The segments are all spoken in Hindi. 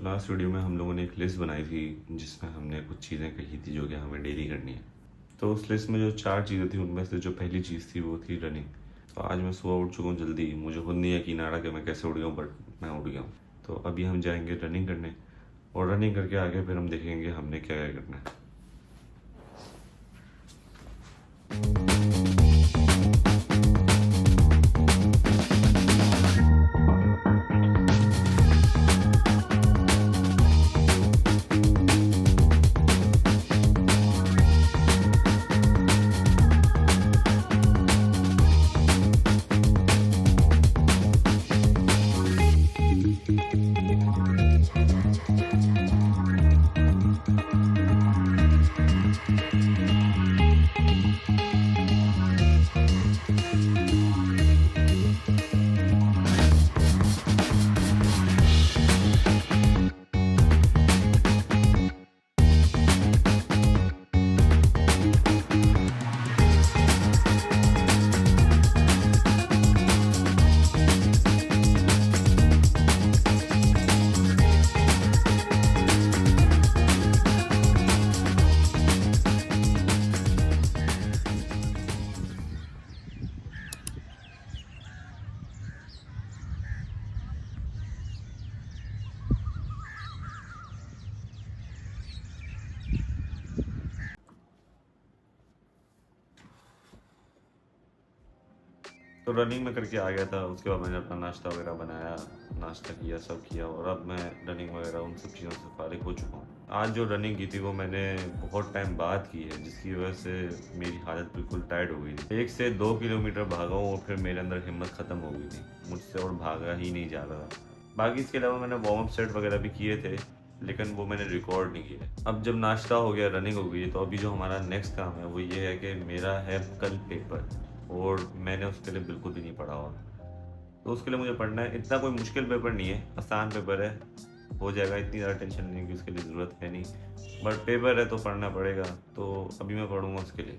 लास्ट वीडियो में हम लोगों ने एक लिस्ट बनाई थी जिसमें हमने कुछ चीज़ें कही थी जो कि हमें डेली करनी है। तो उस लिस्ट में जो 4 चीज़ें थी उनमें से जो पहली चीज़ थी वो थी रनिंग। तो आज मैं सुबह उठ चुका हूँ जल्दी, मुझे खुद नहीं यकीन आ रहा कि मैं कैसे उठ गया हूँ, बट मैं उठ गया हूँ। तो अभी हम जाएंगे रनिंग करने और रनिंग करके आगे फिर हम देखेंगे हमने क्या क्या करना है। तो रनिंग में करके आ गया था, उसके बाद मैंने अपना नाश्ता वगैरह बनाया, नाश्ता किया, सब किया और अब मैं रनिंग वगैरह उन सब चीज़ों से फारिग हो चुका हूँ। आज जो रनिंग की थी वो मैंने बहुत टाइम बाद की है, जिसकी वजह से मेरी हालत बिल्कुल टायर्ड हो गई थी। 1 से 2 किलोमीटर भागा हूँ और फिर मेरे अंदर हिम्मत ख़त्म हो गई थी, मुझसे और भागा ही नहीं जा रहा था। बाकी इसके अलावा मैंने वार्म अप सेट वगैरह भी किए थे, लेकिन वो मैंने रिकॉर्ड नहीं किया। अब जब नाश्ता हो गया, रनिंग हो गई, तो अभी जो हमारा नेक्स्ट काम है वो ये है कि मेरा है कल पेपर और मैंने उसके लिए बिल्कुल भी नहीं पढ़ा हुआ। तो उसके लिए मुझे पढ़ना है। इतना कोई मुश्किल पेपर नहीं है, आसान पेपर है, हो जाएगा, इतनी ज़्यादा टेंशन नहीं की, उसके लिए ज़रूरत है नहीं, बट पेपर है तो पढ़ना पड़ेगा। तो अभी मैं पढ़ूँगा उसके लिए।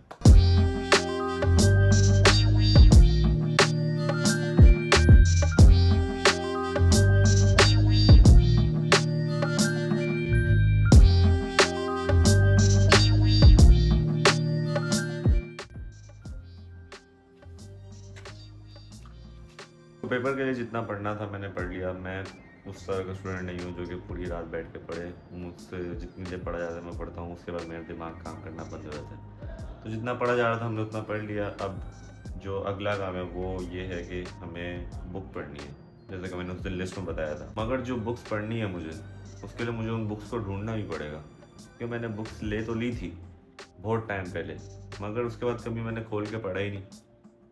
तो पेपर के लिए जितना पढ़ना था मैंने पढ़ लिया। मैं उस तरह का स्टूडेंट नहीं हूँ जो कि पूरी रात बैठ के पढ़े। मुझसे जितनी देर पढ़ा जाता है मैं पढ़ता हूँ, उसके बाद मेरा दिमाग काम करना बंद हो जाता है। तो जितना पढ़ा जा रहा था हमने उतना पढ़ लिया। अब जो अगला काम है वो ये है कि हमें बुक पढ़नी है, जैसे कि मैंने उस दिन लिस्ट में बताया था। मगर जो बुक्स पढ़नी है मुझे, उसके लिए मुझे उन बुक्स को ढूंढना भी पड़ेगा, क्योंकि मैंने बुक्स ले तो ली थी बहुत टाइम पहले, मगर उसके बाद कभी मैंने खोल के पढ़ा ही नहीं।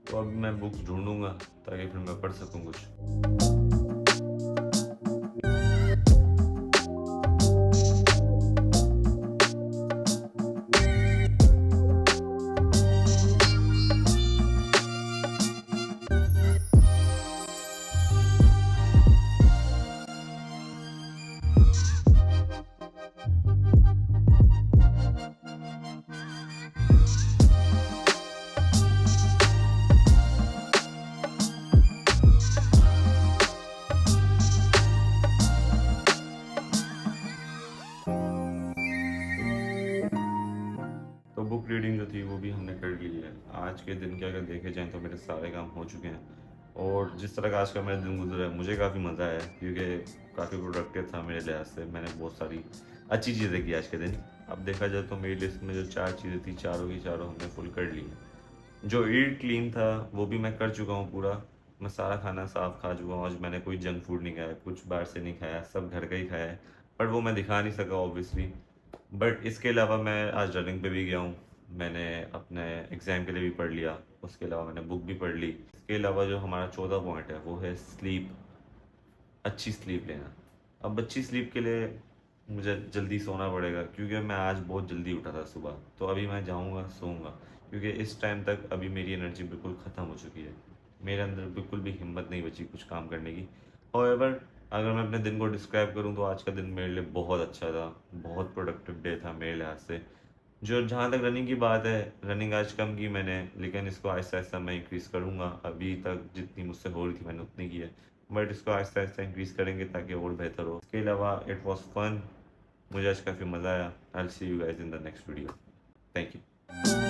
तो अब मैं बुक्स ढूंढूंगा ताकि फिर मैं पढ़ सकूँ कुछ। तो बुक रीडिंग जो थी वो भी हमने कर ली है। आज के दिन के अगर देखे जाएँ तो मेरे सारे काम हो चुके हैं और जिस तरह का आज का मेरा दिन गुजरा है मुझे काफ़ी मज़ा आया, क्योंकि काफ़ी प्रोडक्टिव था मेरे लिहाज से। मैंने बहुत सारी अच्छी चीज़ें की आज के दिन। अब देखा जाए तो मेरी लिस्ट में जो 4 चीज़ें थी, चारों की चारों हमने फुल कर ली हैं। जो ईट क्लीन था वो भी मैं कर चुका हूँ पूरा। मैं सारा खाना साफ खा चुका हूँ। आज मैंने कोई जंक फूड नहीं खाया, कुछ बाहर से नहीं खाया, सब घर का ही खाया है, बट वो मैं दिखा नहीं सका ऑब्वियसली। बट इसके अलावा मैं आज रनिंग पे भी गया हूँ, मैंने अपने एग्ज़ाम के लिए भी पढ़ लिया, उसके अलावा मैंने बुक भी पढ़ ली। इसके अलावा जो हमारा चौथा पॉइंट है वो है स्लीप, अच्छी स्लीप लेना। अब अच्छी स्लीप के लिए मुझे जल्दी सोना पड़ेगा, क्योंकि मैं आज बहुत जल्दी उठा था सुबह। तो अभी मैं जाऊँगा सोऊंगा, क्योंकि इस टाइम तक अभी मेरी एनर्जी बिल्कुल ख़त्म हो चुकी है, मेरे अंदर बिल्कुल भी हिम्मत नहीं बची कुछ काम करने की। हाउएवर अगर मैं अपने दिन को डिस्क्राइब करूँ तो आज का दिन मेरे लिए बहुत अच्छा था, बहुत प्रोडक्टिव डे था मेरे लिहाज से। जो जहाँ तक रनिंग की बात है, रनिंग आज कम की मैंने, लेकिन इसको आहिस्ता आहिस्ता मैं इंक्रीज़ करूँगा। अभी तक जितनी मुझसे हो रही थी मैंने उतनी की है, बट इसको आहिस्ता आहिस्ता इंक्रीज़ करेंगे ताकि और बेहतर हो। इसके अलावा इट वॉज़ फन, मुझे आज काफ़ी मज़ा आया। I will see you guys in the next video. Thank you.